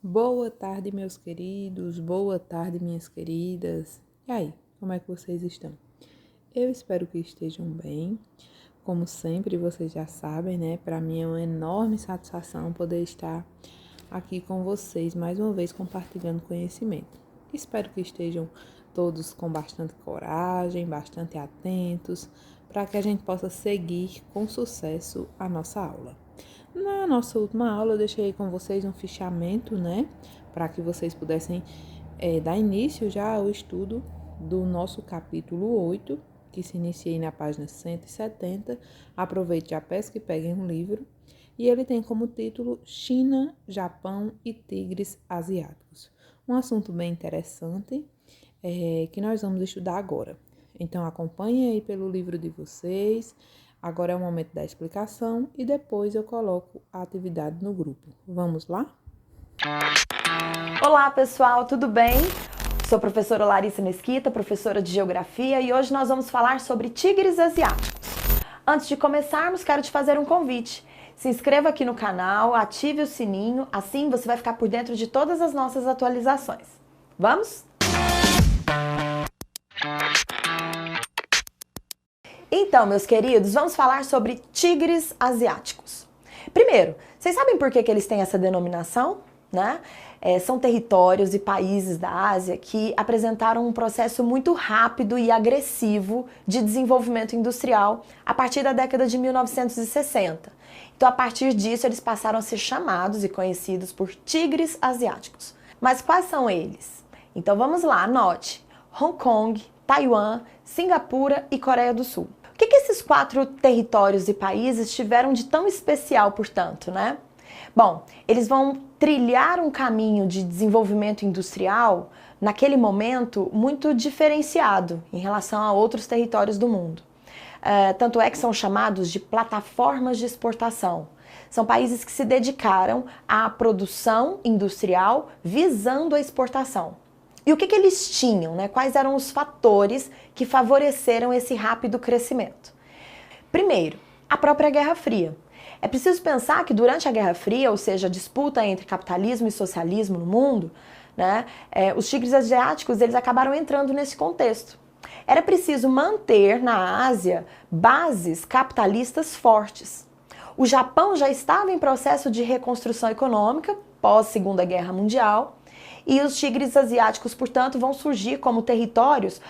Boa tarde, meus queridos, boa tarde, minhas queridas. E aí, como é que vocês estão? Eu espero que estejam bem. Como sempre, vocês já sabem, né? Para mim é uma enorme satisfação poder estar aqui com vocês mais uma vez compartilhando conhecimento. Espero que estejam todos com bastante coragem, bastante atentos, para que a gente possa seguir com sucesso a nossa aula. Na nossa última aula, eu deixei com vocês um fichamento, né? Para que vocês pudessem dar início já ao estudo do nosso capítulo 8, que se inicia na página 170. Aproveite, já pesque e peguem um livro. E ele tem como título China, Japão e Tigres Asiáticos. Um assunto bem interessante que nós vamos estudar agora. Então, acompanhem aí pelo livro de vocês. Agora é o momento da explicação e depois eu coloco a atividade no grupo. Vamos lá? Olá pessoal, tudo bem? Sou a professora Larissa Mesquita, professora de Geografia, e hoje nós vamos falar sobre tigres asiáticos. Antes de começarmos, quero te fazer um convite. Se inscreva aqui no canal, ative o sininho, assim você vai ficar por dentro de todas as nossas atualizações. Vamos? Então, meus queridos, vamos falar sobre tigres asiáticos. Primeiro, vocês sabem por que eles têm essa denominação? Né? São territórios e países da Ásia que apresentaram um processo muito rápido e agressivo de desenvolvimento industrial a partir da década de 1960. Então, a partir disso, eles passaram a ser chamados e conhecidos por tigres asiáticos. Mas quais são eles? Então, vamos lá, anote: Hong Kong, Taiwan, Singapura e Coreia do Sul. O que esses 4 territórios e países tiveram de tão especial, portanto, né? Bom, eles vão trilhar um caminho de desenvolvimento industrial, naquele momento, muito diferenciado em relação a outros territórios do mundo. Tanto é que são chamados de plataformas de exportação. São países que se dedicaram à produção industrial visando a exportação. E o que eles tinham, né? Quais eram os fatores que favoreceram esse rápido crescimento? Primeiro, a própria Guerra Fria. É preciso pensar que durante a Guerra Fria, ou seja, a disputa entre capitalismo e socialismo no mundo, né, os tigres asiáticos eles acabaram entrando nesse contexto. Era preciso manter na Ásia bases capitalistas fortes. O Japão já estava em processo de reconstrução econômica pós-Segunda Guerra Mundial, e os tigres asiáticos, portanto, vão surgir como territórios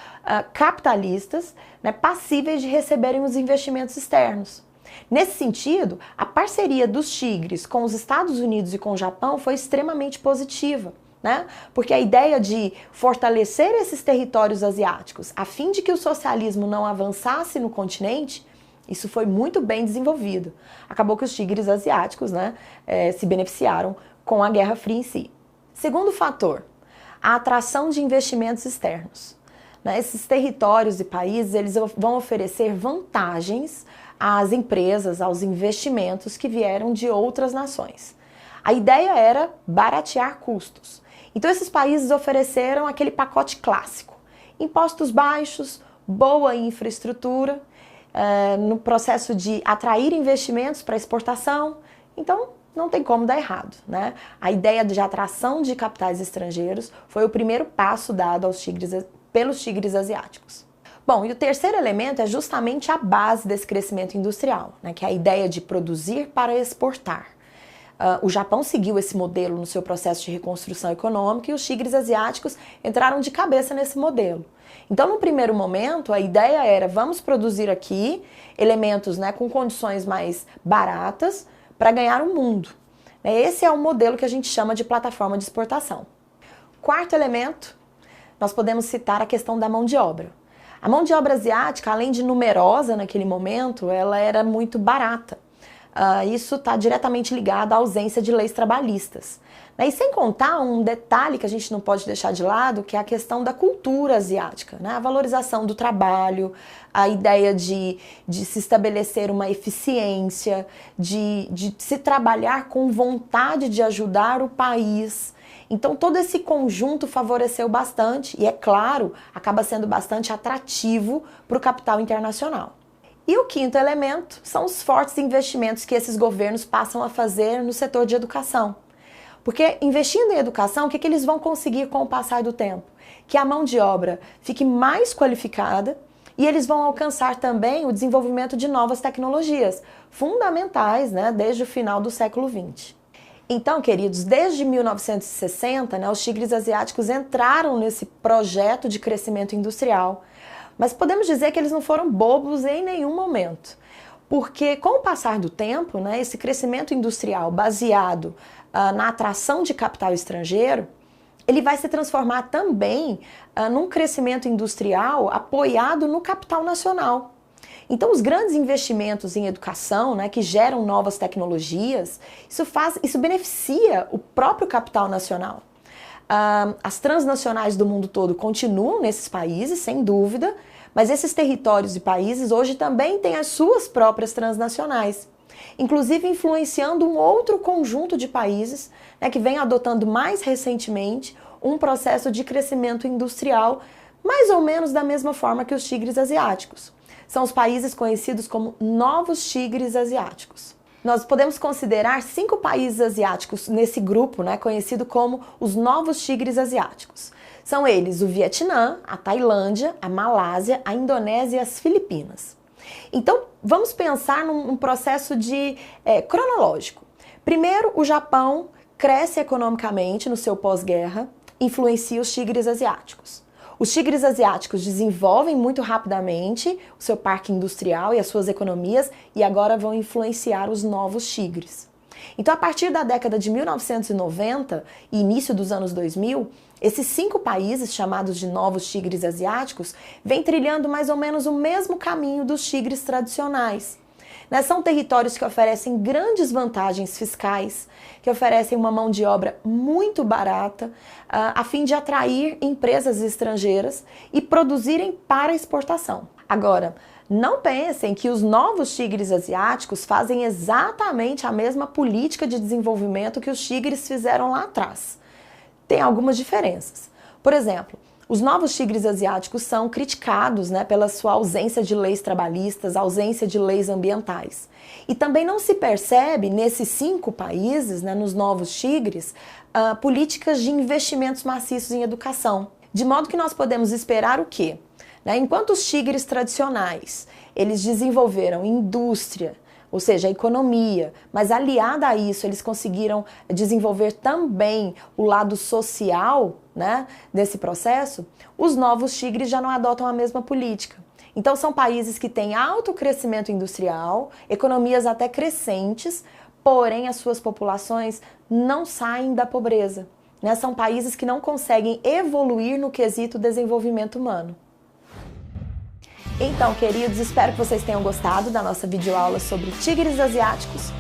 capitalistas, né, passíveis de receberem os investimentos externos. Nesse sentido, a parceria dos tigres com os Estados Unidos e com o Japão foi extremamente positiva, né? Porque a ideia de fortalecer esses territórios asiáticos a fim de que o socialismo não avançasse no continente, isso foi muito bem desenvolvido. Acabou que os tigres asiáticos, né, se beneficiaram com a Guerra Fria em si. Segundo fator, a atração de investimentos externos. Esses territórios e países eles vão oferecer vantagens às empresas, aos investimentos que vieram de outras nações. A ideia era baratear custos. Então esses países ofereceram aquele pacote clássico: impostos baixos, boa infraestrutura, no processo de atrair investimentos para exportação. Então não tem como dar errado, né? A ideia de atração de capitais estrangeiros foi o primeiro passo dado pelos tigres asiáticos. Bom, e o terceiro elemento é justamente a base desse crescimento industrial, né, que é a ideia de produzir para exportar. O Japão seguiu esse modelo no seu processo de reconstrução econômica e os tigres asiáticos entraram de cabeça nesse modelo. Então, no primeiro momento, a ideia era: vamos produzir aqui elementos, né, com condições mais baratas para ganhar o mundo. Esse é o modelo que a gente chama de plataforma de exportação. Quarto elemento, nós podemos citar a questão da mão de obra. A mão de obra asiática, além de numerosa naquele momento, ela era muito barata. Isso está diretamente ligado à ausência de leis trabalhistas. E sem contar um detalhe que a gente não pode deixar de lado, que é a questão da cultura asiática, né? A valorização do trabalho, a ideia de se estabelecer uma eficiência, de se trabalhar com vontade de ajudar o país. Então todo esse conjunto favoreceu bastante e, é claro, acaba sendo bastante atrativo para o capital internacional. E o quinto elemento são os fortes investimentos que esses governos passam a fazer no setor de educação. Porque investindo em educação, o que eles vão conseguir com o passar do tempo? Que a mão de obra fique mais qualificada e eles vão alcançar também o desenvolvimento de novas tecnologias, fundamentais, né, desde o final do século XX. Então, queridos, desde 1960, né, os tigres asiáticos entraram nesse projeto de crescimento industrial, mas podemos dizer que eles não foram bobos em nenhum momento. Porque com o passar do tempo, né, esse crescimento industrial baseado na atração de capital estrangeiro, ele vai se transformar também num crescimento industrial apoiado no capital nacional. Então, os grandes investimentos em educação, né, que geram novas tecnologias, isso beneficia o próprio capital nacional. As transnacionais do mundo todo continuam nesses países, sem dúvida, mas esses territórios e países hoje também têm as suas próprias transnacionais, inclusive influenciando um outro conjunto de países, né, que vem adotando mais recentemente um processo de crescimento industrial, mais ou menos da mesma forma que os tigres asiáticos. São os países conhecidos como novos tigres asiáticos. Nós podemos considerar 5 países asiáticos nesse grupo, né, conhecido como os novos tigres asiáticos. São eles o Vietnã, a Tailândia, a Malásia, a Indonésia e as Filipinas. Então, vamos pensar num processo cronológico. Primeiro, o Japão cresce economicamente no seu pós-guerra, influencia os tigres asiáticos. Os tigres asiáticos desenvolvem muito rapidamente o seu parque industrial e as suas economias e agora vão influenciar os novos tigres. Então, a partir da década de 1990 e início dos anos 2000, esses 5 países, chamados de novos tigres asiáticos, vêm trilhando mais ou menos o mesmo caminho dos tigres tradicionais. São territórios que oferecem grandes vantagens fiscais, que oferecem uma mão de obra muito barata, a fim de atrair empresas estrangeiras e produzirem para exportação. Agora, não pensem que os novos tigres asiáticos fazem exatamente a mesma política de desenvolvimento que os tigres fizeram lá atrás. Tem algumas diferenças. Por exemplo, os novos tigres asiáticos são criticados, né, pela sua ausência de leis trabalhistas, ausência de leis ambientais. E também não se percebe nesses 5 países, né, nos novos tigres, políticas de investimentos maciços em educação. De modo que nós podemos esperar o quê? Enquanto os tigres tradicionais, eles desenvolveram indústria, ou seja, a economia, mas aliada a isso eles conseguiram desenvolver também o lado social, né, desse processo, os novos tigres já não adotam a mesma política. Então são países que têm alto crescimento industrial, economias até crescentes, porém as suas populações não saem da pobreza. São países que não conseguem evoluir no quesito desenvolvimento humano. Então, queridos, espero que vocês tenham gostado da nossa videoaula sobre tigres asiáticos.